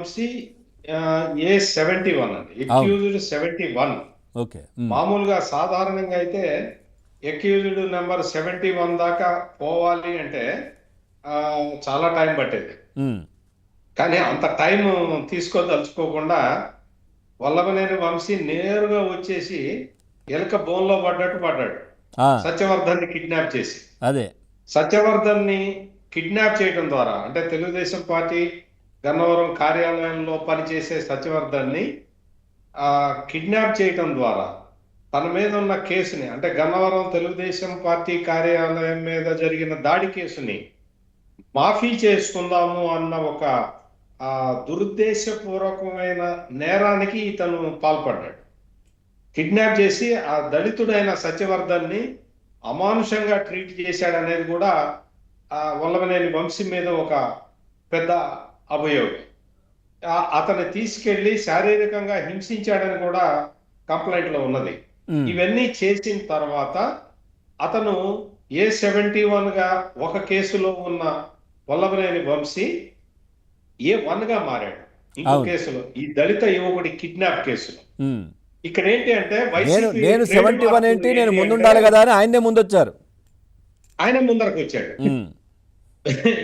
Vamsi A71 అండి. అవును. Accused 71. Okay. మామూలుగా సాధారణంగా అయితే ఎక్యూజ్డ్ నెంబర్ 71 దాకా పోవాలి అంటే చాలా టైం పట్టేది. హ్మ్. కానీ అంత టైం తీసుకోదలుచుకోకుండా వల్లభనేని వంశీ నేరుగా వచ్చేసి ఎలక బోన్లో పడ్డట్టు పడ్డాడు. ఆ! సత్యవర్ధన్ని కిడ్నాప్ చేసి. అదే. సత్యవర్ధన్ని కిడ్నాప్ చేయడం ద్వారా అంటే తెలుగుదేశం పార్టీ గన్నవరం కార్యాలయంలో పనిచేసే సత్యవర్ధన్ని కిడ్నాప్ చేయటం ద్వారా తన మీద ఉన్న కేసుని అంటే గన్నవరం తెలుగుదేశం పార్టీ కార్యాలయం మీద జరిగిన దాడి కేసుని మాఫీ చేసుకుందాము అన్న ఒక దురుద్దేశపూర్వకమైన నేరానికి ఇతను పాల్పడ్డాడు. కిడ్నాప్ చేసి ఆ దళితుడైన సత్యవర్ధన్ని అమానుషంగా ట్రీట్ చేశాడనేది కూడా వల్లభనేని వంశీ మీద ఒక పెద్ద అభియోగం. అతన్ని తీసుకెళ్లి శారీరకంగా హింసించాడని కూడా కంప్లైంట్ లో ఉన్నది. ఇవన్నీ చేసిన తర్వాత అతను A71 గా ఒక కేసులో ఉన్న వల్లభనేని వంశీ A1 గా మారాడు ఇంకో కేసులో, ఈ దళిత యువకుడి కిడ్నాప్ కేసులో. ఇక్కడ ఏంటి అంటే నేను 71 ఏంటి, నేను ముందుండాలి కదా అని ఆయనే ముందొచ్చారు. ఆయన ముందరకు వచ్చాడు.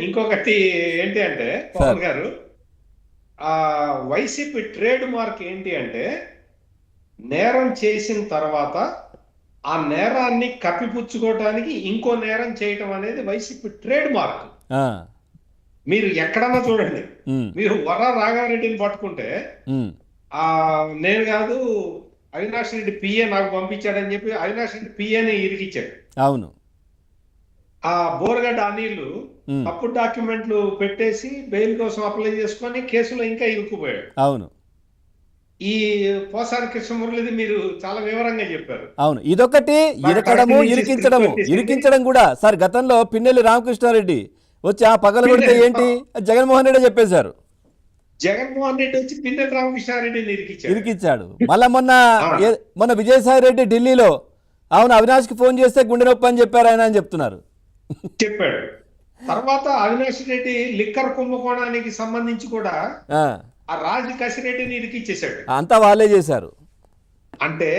ఇంకొకటి ఏంటి అంటే పవన్ గారు, వైసీపీ ట్రేడ్ మార్క్ ఏంటి అంటే నేరం చేసిన తర్వాత ఆ నేరాన్ని కప్పిపుచ్చుకోవటానికి ఇంకో నేరం చేయటం అనేది వైసీపీ ట్రేడ్ మార్క్. మీరు ఎక్కడన్నా చూడండి, మీరు వర రాఘారెడ్డిని పట్టుకుంటే నేను కాదు అవినాష్ రెడ్డి పిఏ నాకు పంపించాడని చెప్పి అవినాష్ రెడ్డి పిఏని ఇరికిచ్చాడు. అవును. ఆ బోరగడ్డ అనిల్ తప్పుడు డాక్యుమెంట్లు పెట్టేసి బెయిల్ కోసం అప్లై చేసుకొని కేసులో ఇంకా ఇరుక్కుపోయాడు. అవును. ఈ పోసాని కృష్ణమురళిది మీరు చాలా వివరంగా చెప్పారు. అవును. ఇదొకటి ఇరకడము, ఇరికించడం కూడా. సార్ గతంలో పిన్నెల్లి రామకృష్ణారెడ్డి వచ్చి ఆ పగలు కొడితే ఏంటి జగన్మోహన్ రెడ్డి చెప్పేశారు. జగన్మోహన్ రెడ్డి వచ్చి పిన్నెల్లి రామకృష్ణారెడ్డిని ఇరికించాడు. మళ్ళా మొన్న విజయసాయి రెడ్డి ఢిల్లీలో అవును అవినాష్కి ఫోన్ చేస్తే గుండె నొప్పి అని చెప్పారు ఆయన అని చెప్పాడు. తర్వాత అవినాష్ రెడ్డి లిక్కర్ కుంభకోణానికి సంబంధించి కూడా ఆ రాజు కసిరెడ్డిని ఇరికిచ్చేశాడు. అంతా వాళ్ళే చేశారు. అంటే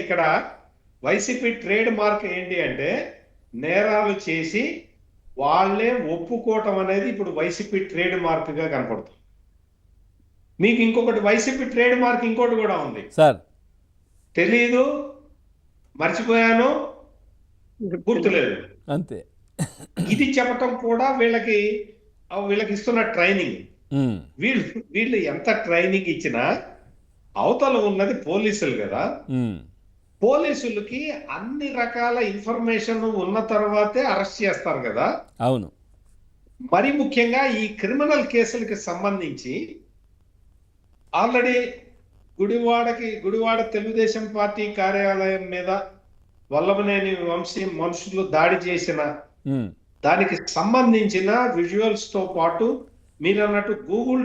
ఇక్కడ వైసీపీ ట్రేడ్ మార్క్ ఏంటి అంటే నేరాలు చేసి వాళ్ళే ఒప్పుకోవటం అనేది ఇప్పుడు వైసీపీ ట్రేడ్ మార్క్ గా కనపడుతుంది. మీకు ఇంకొకటి వైసీపీ ట్రేడ్ మార్క్ ఇంకోటి కూడా ఉంది సార్, తెలీదు, మర్చిపోయాను, గుర్తులేదు, అంతే. ఇది చెప్పటం కూడా వీళ్ళకి ఇస్తున్న ట్రైనింగ్. వీళ్ళు ఎంత ట్రైనింగ్ ఇచ్చినా అవతల ఉన్నది పోలీసులు కదా. పోలీసులకి అన్ని రకాల ఇన్ఫర్మేషన్ ఉన్న తర్వాతే అరెస్ట్ చేస్తారు కదా. అవును. మరి ముఖ్యంగా ఈ క్రిమినల్ కేసులకి సంబంధించి ఆల్రెడీ గుడివాడ తెలుగుదేశం పార్టీ కార్యాలయం మీద వల్లభనేని వంశీ మనుషులు దాడి చేసిన దానికి సంబంధించిన విజువల్స్ తో పాటు మీరు అన్నట్టు గూగుల్